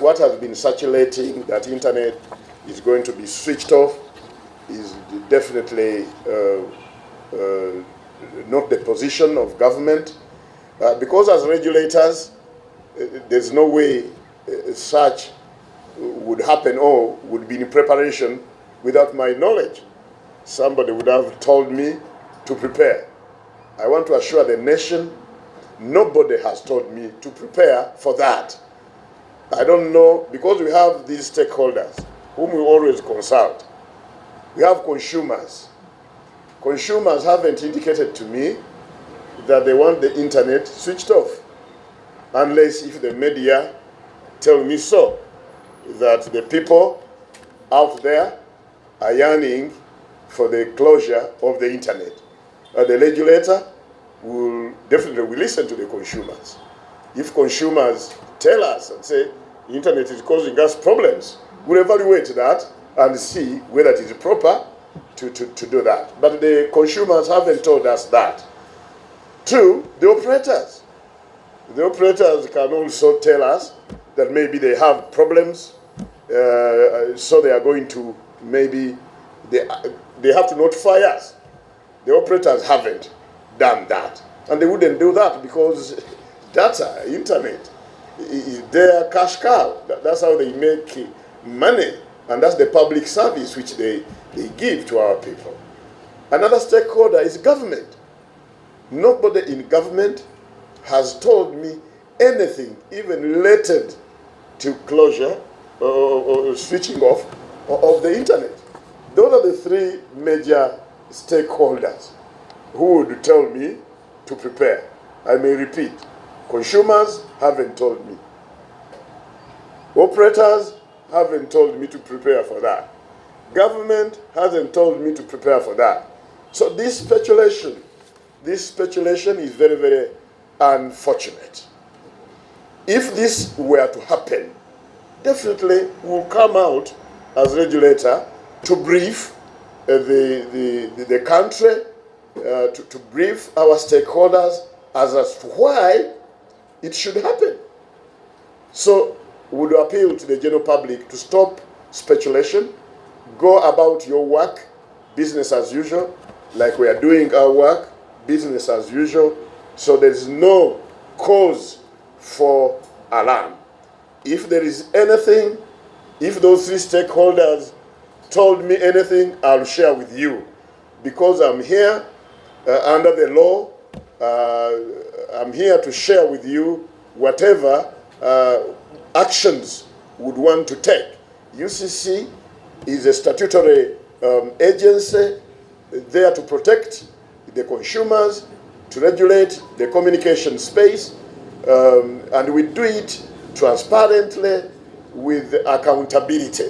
What has been circulating that internet is going to be switched off is definitely not the position of government, because as regulators, there's no way such would happen or would be in preparation without my knowledge. Somebody would have told me to prepare. I want to assure the nation, nobody has told me to prepare for that. I don't know, because we have these stakeholders whom we always consult. We have consumers. Consumers haven't indicated to me that they want the internet switched off, unless if the media tell me so, that the people out there are yearning for the closure of the internet. The regulator will definitely listen to the consumers. If consumers tell us and say, the internet is causing us problems, we'll evaluate that and see whether it is proper to do that. But the consumers haven't told us that. Two, the operators. The operators can also tell us that maybe they have problems, so they are going to, maybe they have to notify us. The operators haven't done that. And they wouldn't do that because data, internet, is their cash cow. That's how they make money. And that's the public service which they give to our people. Another stakeholder is government. Nobody in government has told me anything, even related to closure or switching off of the internet. Those are the three major stakeholders who would tell me to prepare. I may repeat, consumers haven't told me. Operators haven't told me to prepare for that. Government hasn't told me to prepare for that. So this speculation is very, very unfortunate. If this were to happen, definitely we'll come out as regulator to brief the country, to brief our stakeholders as to why it should happen. So we would appeal to the general public to stop speculation, go about your work, business as usual, like we are doing our work, business as usual, so there is no cause for alarm. If there is anything, if those three stakeholders told me anything, I'll share with you. Because I'm here under the law, I'm here to share with you whatever actions would want to take. UCC is a statutory agency there to protect the consumers, to regulate the communication space, and we do it transparently with accountability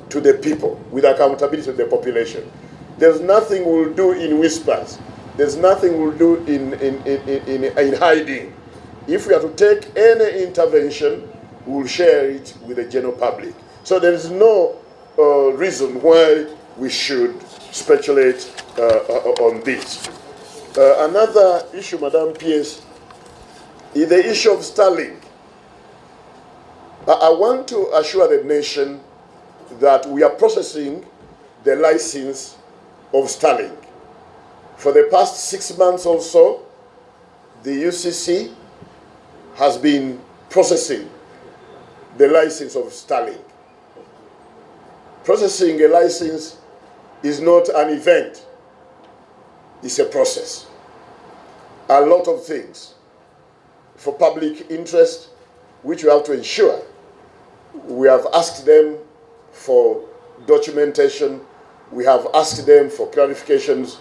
to the people, with accountability to the population. There's nothing we'll do in whispers. There's nothing we'll do in hiding. If we are to take any intervention, we'll share it with the general public. So there is no reason why we should speculate on this. Another issue, Madam PS, is the issue of Starlink. I want to assure the nation that we are processing the license of Starlink. For the past 6 months or so, the UCC has been processing the license of Starlink. Processing a license is not an event, it's a process. A lot of things for public interest, which we have to ensure. We have asked them for documentation. We have asked them for clarifications.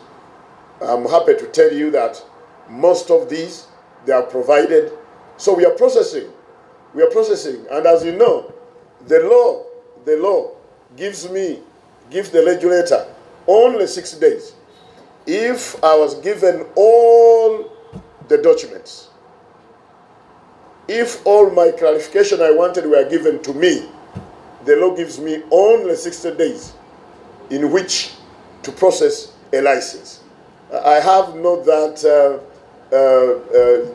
I'm happy to tell you that most of these, they are provided. So we are processing. We are processing. And as you know, the law gives the regulator only 6 days. If I was given all the documents, if all my clarification I wanted were given to me, the law gives me only 60 days in which to process a license. I have not that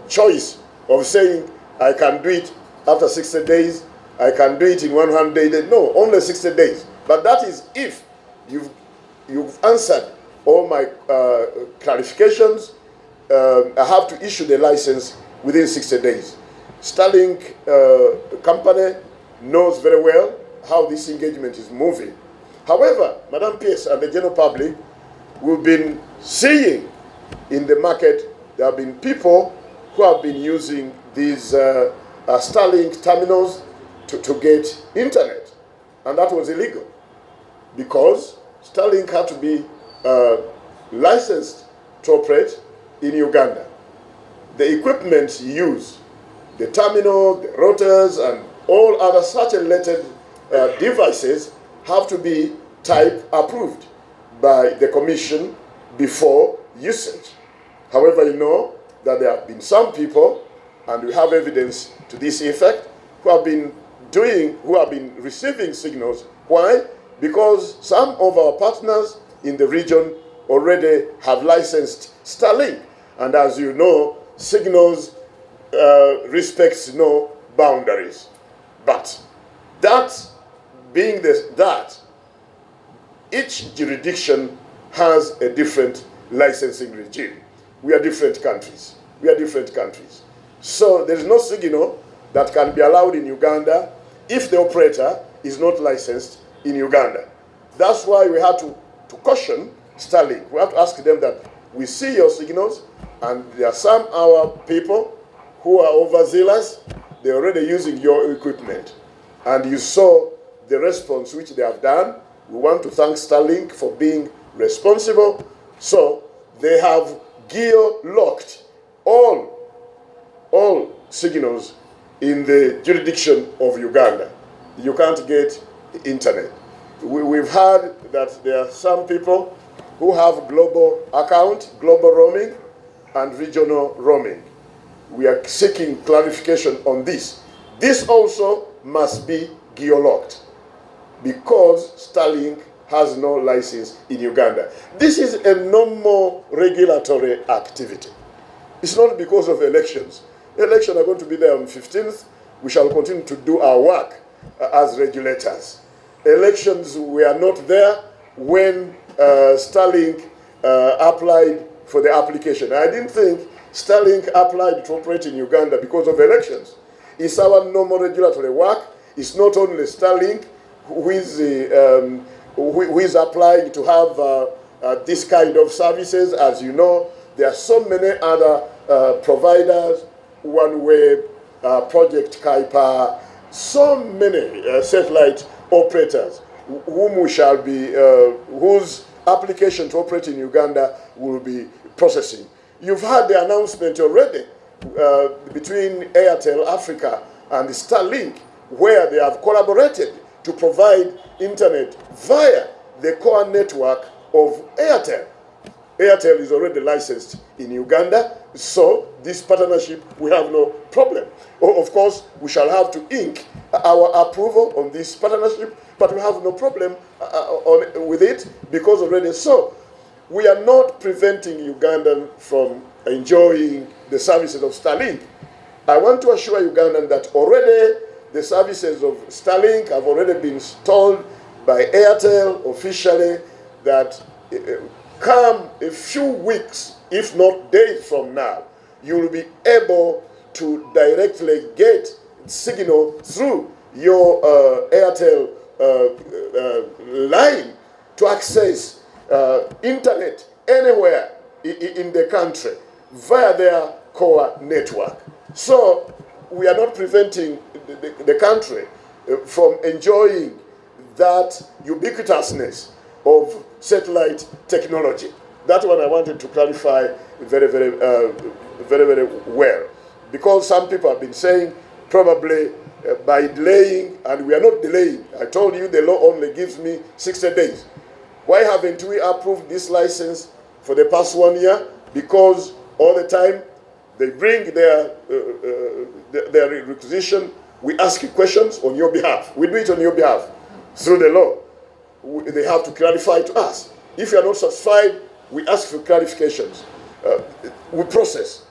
choice of saying I can do it after 60 days I can do it in 100 days. No, only 60 days. But that is if you've answered all my clarifications. I have to issue the license within 60 days. Starlink company knows very well how this engagement is moving. However, Madam PS and the general public, we've been seeing in the market, there have been people who have been using these Starlink terminals to get internet. And that was illegal because Starlink had to be licensed to operate in Uganda. The equipment used, the terminal, the routers, and all other such related devices have to be type approved by the Commission before usage. However, you know that there have been some people, and we have evidence to this effect, who have been receiving signals. Why? Because some of our partners in the region already have licensed Starlink. And as you know, signals respects no boundaries. But that being that, each jurisdiction has a different licensing regime. We are different countries. So there is no signal that can be allowed in Uganda if the operator is not licensed in Uganda. That's why we have to caution Starlink. We have to ask them that we see your signals, and there are some our people who are overzealous. They're already using your equipment. And you saw the response which they have done. We want to thank Starlink for being responsible. So they have geo-locked all signals in the jurisdiction of Uganda. You can't get internet. We've heard that there are some people who have global account, global roaming, and regional roaming. We are seeking clarification on this. This also must be geo-locked because Starlink has no license in Uganda. This is a normal regulatory activity. It's not because of elections. Elections are going to be there on 15th. We shall continue to do our work as regulators. Elections were not there when Starlink applied for the application. I didn't think Starlink applied to operate in Uganda because of elections. It's our normal regulatory work. It's not only Starlink who is applying to have this kind of services. As you know, there are so many other providers, OneWeb, Project Kuiper, so many satellite operators whom we shall be, whose application to operate in Uganda will be processing. You've had the announcement already between Airtel Africa and Starlink, where they have collaborated to provide internet via the core network of Airtel. Airtel is already licensed in Uganda, so this partnership, we have no problem. Of course, we shall have to ink our approval on this partnership, but we have no problem with it because already so. We are not preventing Ugandan from enjoying the services of Starlink. I want to assure Ugandan that already the services of Starlink have already been installed by Airtel officially, that come a few weeks, if not days from now, you will be able to directly get signal through your Airtel line to access internet anywhere in the country via their core network. So we are not preventing the country from enjoying that ubiquitousness of satellite technology. That one I wanted to clarify very well, because some people have been saying probably by delaying, and we are not delaying. I told you the law only gives me 60 days. Why haven't we approved this license for the past 1 year? Because all the time they bring their requisition, we ask you questions on your behalf. We do it on your behalf through the law. They have to clarify to us. If you are not satisfied, we ask for clarifications. We process.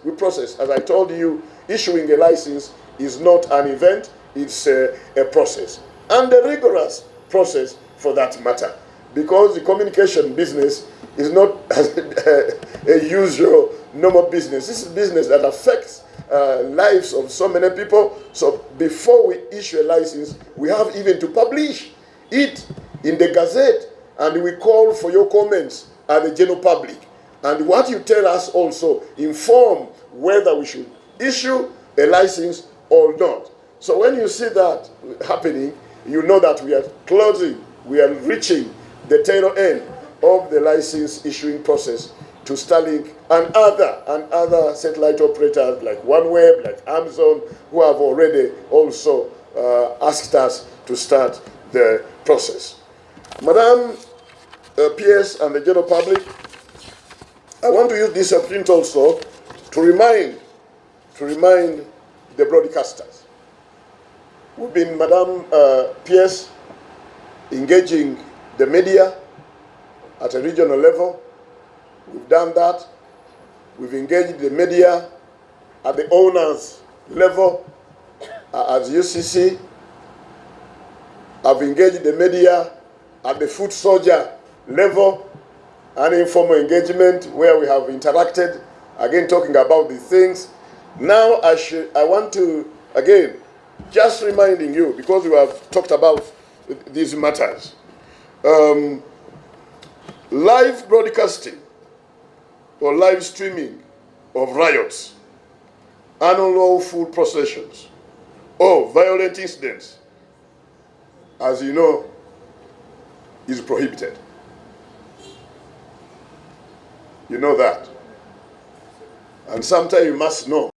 As I told you, issuing a license is not an event. it's a process, and a rigorous process for that matter, because the communication business is not a usual normal business. This is business that affects lives of so many people. So before we issue a license, we have even to publish it in the Gazette, and we call for your comments at the general public. And what you tell us also inform whether we should issue a license or not. So when you see that happening, you know that we are closing, we are reaching the tail end of the license issuing process to Starlink and other satellite operators like OneWeb, like Amazon, who have already also asked us to start the process. Madam PS and the general public, I want to use this opportunity also to remind the broadcasters. We've been, Madam PS, engaging the media at a regional level. We've done that. We've engaged the media at the owners level, as UCC. I've engaged the media at the foot soldier level, an informal engagement where we have interacted, again talking about these things. Now I want to, again, just reminding you, because we have talked about these matters, live broadcasting or live streaming of riots, unlawful processions, or violent incidents, as you know, is prohibited. You know that. And sometimes you must know